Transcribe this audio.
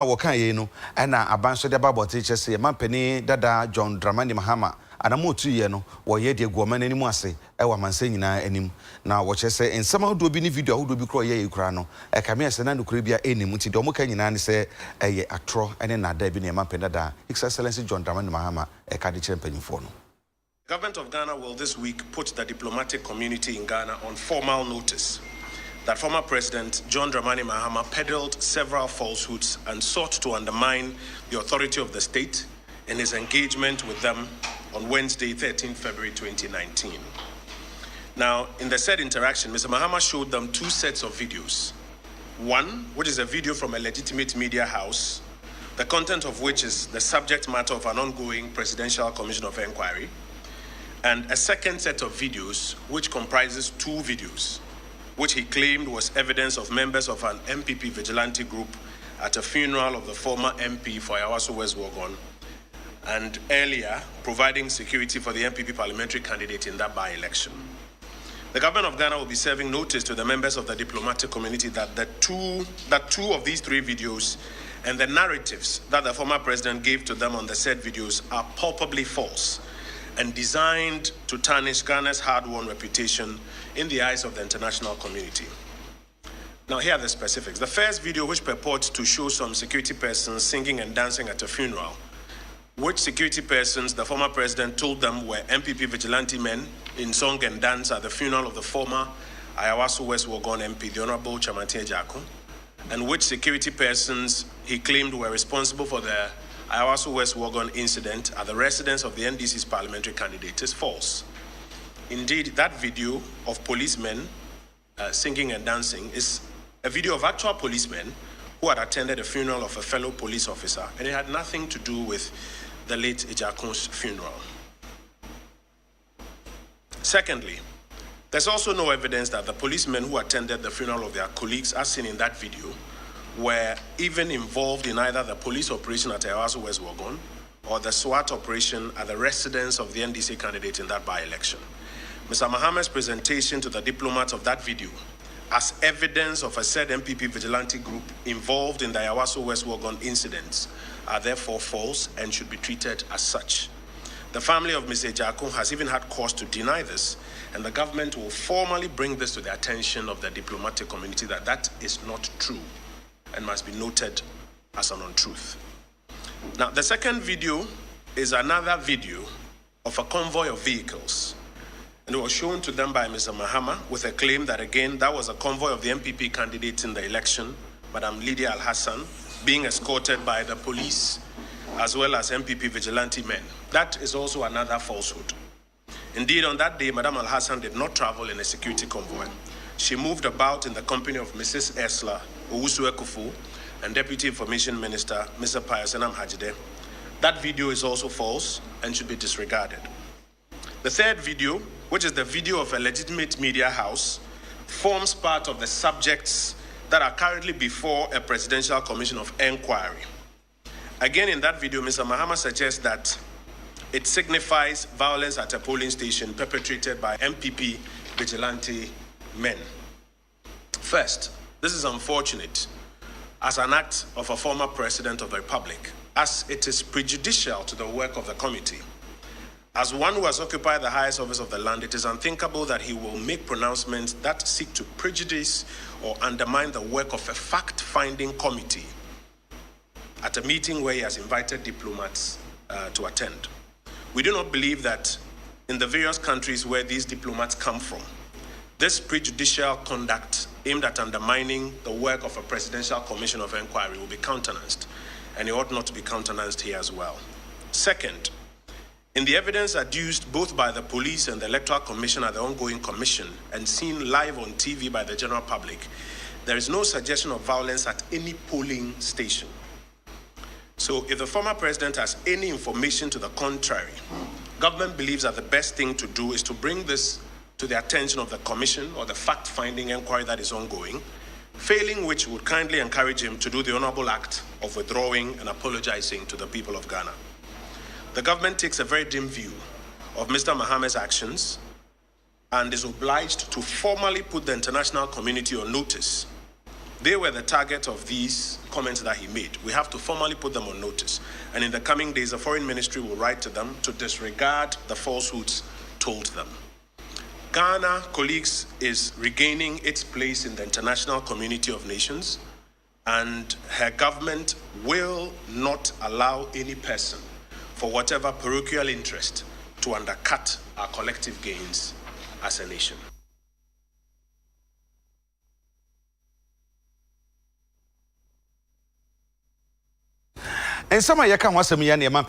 Wokan ye no na abanso de babote chese mampani dada John Dramani Mahama anamotu ye no wo ye de guoma nanim ase e wa mansa nyina anim na wo chese ensema hodo bi ni video hodo bi kro ye kura no e kame ase na nokura bia enim ti de omo kan nyina ne se ye atro ene na da bi ne mampani dada His Excellency John Dramani Mahama e ka de chempanyfo no. The government of Ghana will this week put the diplomatic community in Ghana on formal notice that former President John Dramani Mahama peddled several falsehoods and sought to undermine the authority of the state in his engagement with them on Wednesday, 13 February 2019. Now, in the said interaction, Mr. Mahama showed them two sets of videos. One, which is a video from a legitimate media house, the content of which is the subject matter of an ongoing Presidential Commission of Inquiry, and a second set of videos, which comprises two videos, which he claimed was evidence of members of an MPP vigilante group at a funeral of the former MP for Ayawaso West Wuogon, and earlier providing security for the MPP parliamentary candidate in that by-election. The government of Ghana will be serving notice to the members of the diplomatic community that two of these three videos and the narratives that the former president gave to them on the said videos are palpably false and designed to tarnish Ghana's hard-won reputation in the eyes of the international community. Now, here are the specifics. The first video, which purports to show some security persons singing and dancing at a funeral, which security persons the former president told them were MPP vigilante men in song and dance at the funeral of the former Ayawaso West Wuogon MP, the Honorable Chamante Ejako, and which security persons he claimed were responsible for the Ayawaso West Wuogon incident at the residence of the NDC's parliamentary candidate is false. Indeed, that video of policemen singing and dancing is a video of actual policemen who had attended a funeral of a fellow police officer, and it had nothing to do with the late Ejako's funeral. Secondly, there's also no evidence that the policemen who attended the funeral of their colleagues, as seen in that video, were even involved in either the police operation at Ayawaso West Wuogon or the SWAT operation at the residence of the NDC candidate in that by-election. Mr. Mahama's presentation to the diplomats of that video as evidence of a said MPP vigilante group involved in the Ayawaso West Wuogon incidents are therefore false and should be treated as such. The family of Mr. Ejako has even had cause to deny this, and the government will formally bring this to the attention of the diplomatic community that that is not true and must be noted as an untruth. Now, the second video is another video of a convoy of vehicles, and it was shown to them by Mr. Mahama with a claim that, again, that was a convoy of the MPP candidate in the election, Madam Lydia Al-Hassan, being escorted by the police as well as MPP vigilante men. That is also another falsehood. Indeed, on that day, Madam Al-Hassan did not travel in a security convoy. She moved about in the company of Mrs. Esla Owusu-Ekufu and Deputy Information Minister Mr. Pius-Enam Hajide. That video is also false and should be disregarded. The third video, which is the video of a legitimate media house, forms part of the subjects that are currently before a Presidential Commission of Inquiry. Again, in that video, Mr. Mahama suggests that it signifies violence at a polling station perpetrated by MPP vigilante men. First, this is unfortunate as an act of a former president of the Republic, as it is prejudicial to the work of the committee. As one who has occupied the highest office of the land, it is unthinkable that he will make pronouncements that seek to prejudice or undermine the work of a fact-finding committee at a meeting where he has invited diplomats to attend. We do not believe that in the various countries where these diplomats come from, this prejudicial conduct aimed at undermining the work of a Presidential Commission of Inquiry will be countenanced, and it ought not to be countenanced here as well. Second, in the evidence adduced both by the police and the Electoral Commission at the ongoing commission and seen live on TV by the general public, there is no suggestion of violence at any polling station. So if the former president has any information to the contrary, government believes that the best thing to do is to bring this to the attention of the commission or the fact-finding inquiry that is ongoing, failing which would kindly encourage him to do the honorable act of withdrawing and apologizing to the people of Ghana. The government takes a very dim view of Mr. Mahama's actions and is obliged to formally put the international community on notice They were the target of these comments that he made. We have to formally put them on notice. And in the coming days, the Foreign Ministry will write to them to disregard the falsehoods told them. Ghana, colleagues, is regaining its place in the international community of nations, and her government will not allow any person, for whatever parochial interest, to undercut our collective gains as a nation. And some of you can watch me and your man